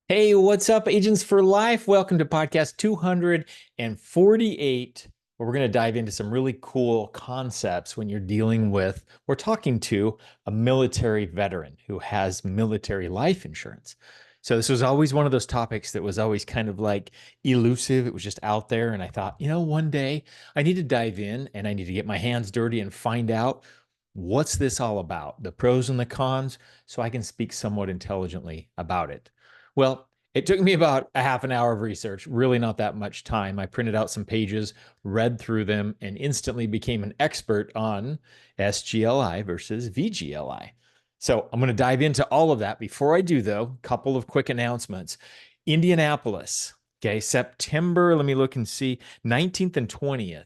Hey, what's up, Agents for Life? Welcome to podcast 248, where we're going to dive into some really cool concepts when you're dealing with or talking to a military veteran who has military life insurance. So, this was always one of those topics that was always kind of like elusive. It was just out there. And I thought, one day I need to dive in and I need to get my hands dirty and find out what's this all about, the pros and the cons, so I can speak somewhat intelligently about it. Well, it took me about a half an hour of research, really not that much time. I printed out some pages, read through them, and instantly became an expert on SGLI versus VGLI. So I'm going to dive into all of that. Before I do, though, a couple of quick announcements. Indianapolis, okay, September, let me look and see, 19th and 20th.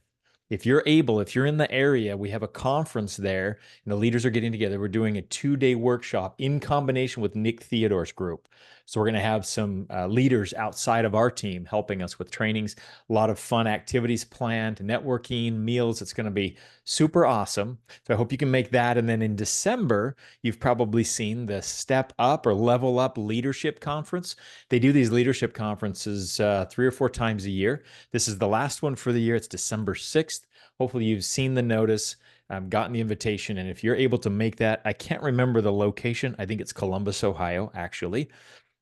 If you're able, if you're in the area, we have a conference there and the leaders are getting together. We're doing a 2-day workshop in combination with Nick Theodore's group. So we're going to have some leaders outside of our team helping us with trainings, a lot of fun activities planned, networking, meals. It's going to be super awesome. So I hope you can make that. And then in December, you've probably seen the Step Up or Level Up Leadership Conference. They do these leadership conferences 3 or 4 times a year. This is the last one for the year. It's December 6th. Hopefully you've seen the notice, gotten the invitation. And if you're able to make that, I can't remember the location. I think it's Columbus, Ohio, actually.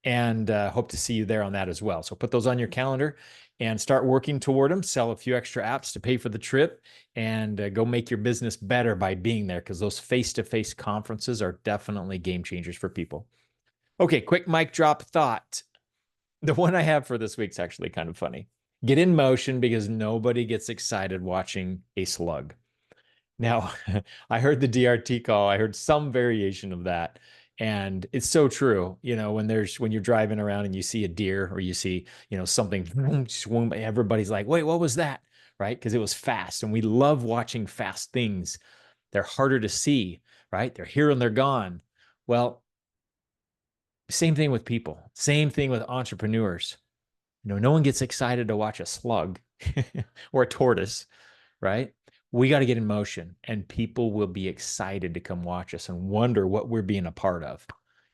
And hope to see you there on that as well. So put those on your calendar and start working toward them. Sell a few extra apps to pay for the trip and go make your business better by being there, because those face-to-face conferences are definitely game changers for people. Okay, quick mic drop thought. The one I have for this week's actually kind of funny. Get in motion, because nobody gets excited watching a slug. Now, I heard the DRT call. I heard some variation of that. And it's so true. When you're driving around and you see a deer or you see, something swoom, everybody's like, wait, what was that? Right? Because it was fast. And we love watching fast things. They're harder to see, right? They're here and they're gone. Well, same thing with people, same thing with entrepreneurs. No one gets excited to watch a slug or a tortoise, right? We got to get in motion and people will be excited to come watch us and wonder what we're being a part of.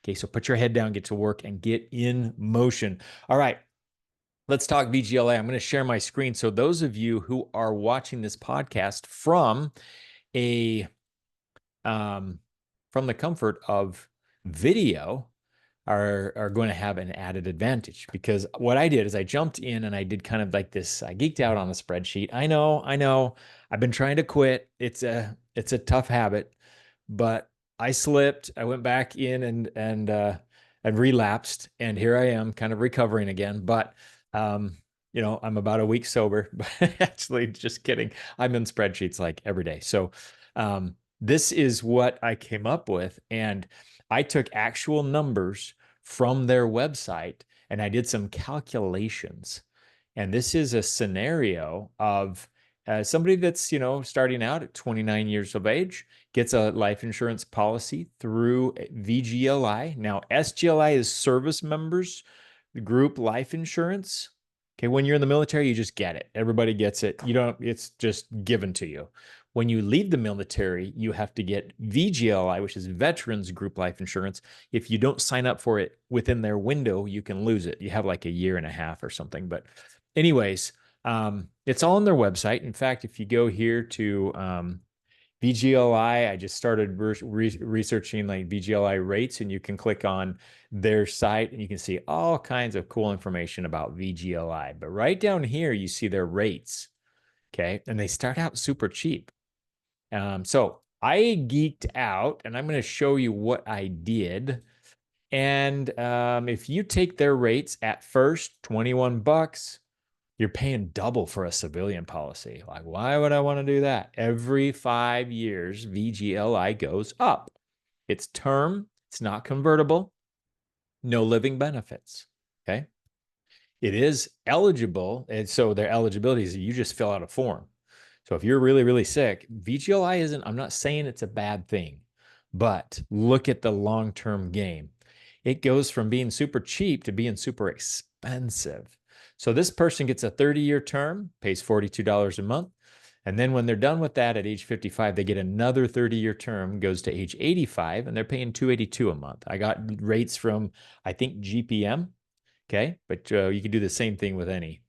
Okay, so put your head down, get to work, and get in motion. All right, let's talk VGLA. I'm going to share my screen. So those of you who are watching this podcast from a from the comfort of video are going to have an added advantage, because what I did is I jumped in and I did kind of like this. I geeked out on a spreadsheet. I know. I've been trying to quit. It's a tough habit, but I slipped. I went back in and relapsed, and here I am, kind of recovering again. But I'm about a week sober. But actually, just kidding. I'm in spreadsheets like every day. So this is what I came up with, and I took actual numbers from their website and I did some calculations. And this is a scenario of somebody that's, starting out at 29 years of age, gets a life insurance policy through VGLI. Now, SGLI is service members group life insurance. Okay, when you're in the military, you just get it. Everybody gets it. It's just given to you. When you leave the military, you have to get VGLI, which is Veterans Group Life Insurance. If you don't sign up for it within their window, you can lose it. You have like a year and a half or something. But anyways, it's all on their website. In fact, if you go here to VGLI, I just started researching like VGLI rates, and you can click on their site and you can see all kinds of cool information about VGLI. But right down here, you see their rates. Okay. And they start out super cheap. So I geeked out and I'm going to show you what I did. And if you take their rates at first, 21 bucks, you're paying double for a civilian policy. Like, why would I want to do that? Every 5 years, VGLI goes up. It's term, it's not convertible, no living benefits. Okay. It is eligible. And so their eligibility is you just fill out a form. So if you're really, really sick, VGLI isn't, I'm not saying it's a bad thing, but look at the long-term game. It goes from being super cheap to being super expensive. So this person gets a 30-year term, pays $42 a month. And then when they're done with that at age 55, they get another 30-year term, goes to age 85, and they're paying $282 a month. I got rates from, I think, GPM, Okay. But you can do the same thing with any.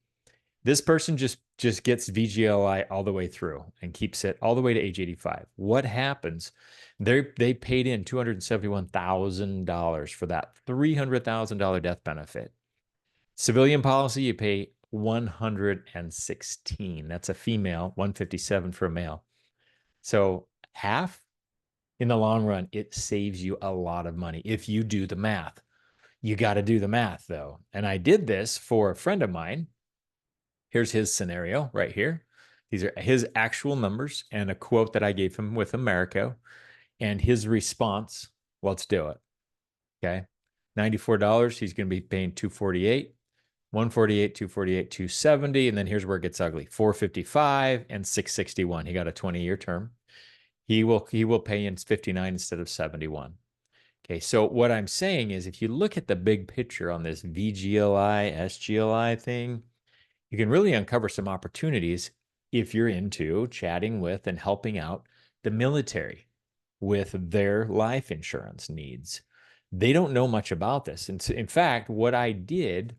This person just gets VGLI all the way through and keeps it all the way to age 85. What happens? They paid in $271,000 for that $300,000 death benefit. Civilian policy, you pay 116. That's a female, 157 for a male. So half in the long run, it saves you a lot of money if you do the math. You got to do the math though. And I did this for a friend of mine. Here's his scenario right here. These are his actual numbers and a quote that I gave him with Americo and his response. Let's do it. Okay. $94. He's going to be paying 248, 148, 248, 270. And then here's where it gets ugly. 455 and 661. He got a 20-year term. He will pay in 59 instead of 71. Okay, so what I'm saying is if you look at the big picture on this VGLI, SGLI thing, you can really uncover some opportunities if you're into chatting with and helping out the military with their life insurance needs. They don't know much about this. And in fact, what I did,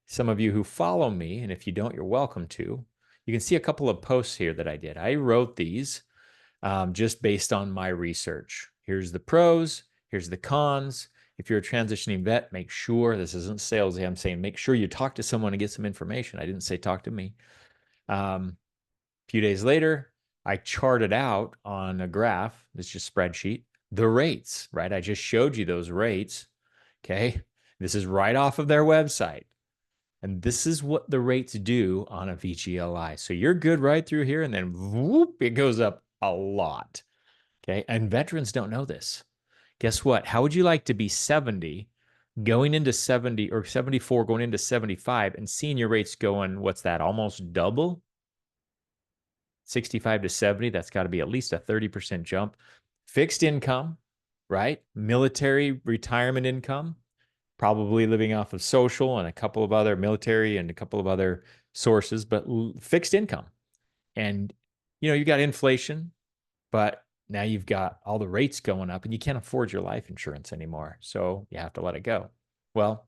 some of you who follow me, and if you don't, you're welcome to, you can see a couple of posts here that I did. I wrote these just based on my research. Here's the pros, here's the cons. If you're a transitioning vet, make sure, this isn't salesy, I'm saying make sure you talk to someone and get some information. I didn't say talk to me. A few days later, I charted out on a graph, it's just spreadsheet, the rates, right? I just showed you those rates, okay? This is right off of their website. And this is what the rates do on a VGLI. So you're good right through here, and then whoop, it goes up a lot, okay? And veterans don't know this. Guess what? How would you like to be 70 going into 70 or 74 going into 75 and seeing your rates going, what's that, almost double? 65 to 70, that's got to be at least a 30% jump. Fixed income, right? Military retirement income, probably living off of social and a couple of other military and a couple of other sources, but fixed income. And, you got inflation, but now you've got all the rates going up and you can't afford your life insurance anymore. So you have to let it go. Well,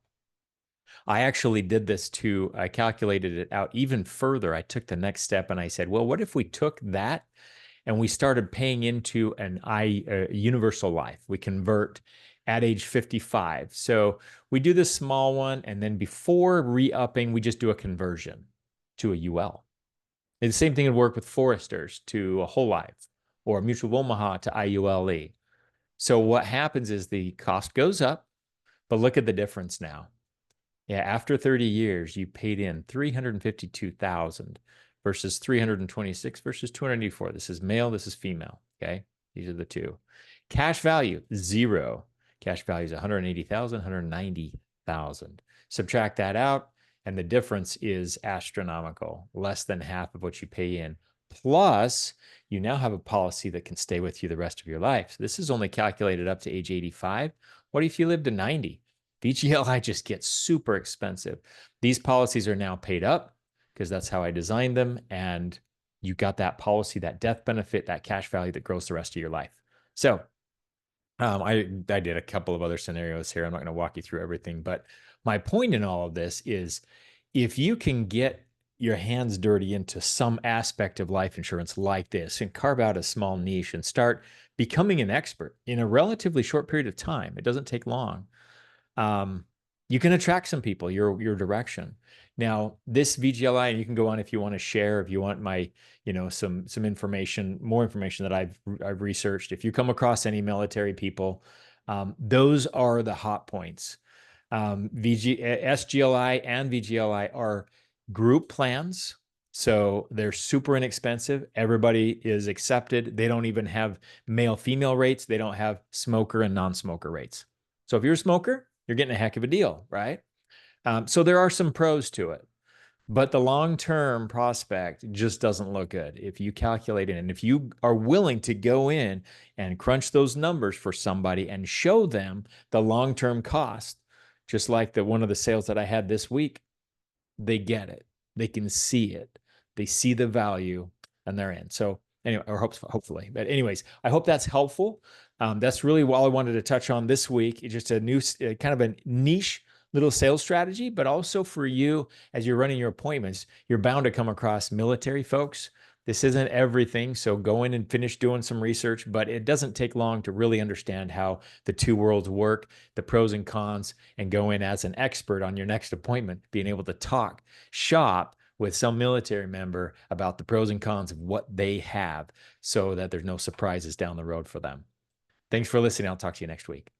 I actually did this too. I calculated it out even further. I took the next step and I said, well, what if we took that and we started paying into an universal life? We convert at age 55. So we do this small one, and then before re-upping, we just do a conversion to a UL. And the same thing would work with foresters to a whole life or Mutual of Omaha to IULE. So what happens is the cost goes up, but look at the difference now. Yeah, after 30 years, you paid in 352,000 versus 326 versus 284. This is male, this is female. Okay, these are the two. Cash value, zero. Cash value is 180,000, 190,000. Subtract that out, and the difference is astronomical, less than half of what you pay in. Plus, you now have a policy that can stay with you the rest of your life. So this is only calculated up to age 85. What if you live to 90? VGLI just gets super expensive. These policies are now paid up because that's how I designed them. And you got that policy, that death benefit, that cash value that grows the rest of your life. So I did a couple of other scenarios here. I'm not going to walk you through everything, but my point in all of this is if you can get your hands dirty into some aspect of life insurance like this and carve out a small niche and start becoming an expert in a relatively short period of time, it doesn't take long. You can attract some people your direction. Now, this VGLI, and you can go on if you want to share, if you want my, some information, more information that I've researched. If you come across any military people, those are the hot points. SGLI and VGLI are group plans. So they're super inexpensive. Everybody is accepted. They don't even have male-female rates. They don't have smoker and non-smoker rates. So if you're a smoker, you're getting a heck of a deal, right? So there are some pros to it, but the long-term prospect just doesn't look good if you calculate it. And if you are willing to go in and crunch those numbers for somebody and show them the long-term cost, just like one of the sales that I had this week, they get it. They can see it. They see the value and they're in. So anyway, or hopefully, but anyways, I hope that's helpful. That's really all I wanted to touch on this week. It's just a new kind of a niche little sales strategy, but also for you as you're running your appointments, you're bound to come across military folks. This isn't everything, so go in and finish doing some research, but it doesn't take long to really understand how the two worlds work, the pros and cons, and go in as an expert on your next appointment, being able to talk shop with some military member about the pros and cons of what they have so that there's no surprises down the road for them. Thanks for listening. I'll talk to you next week.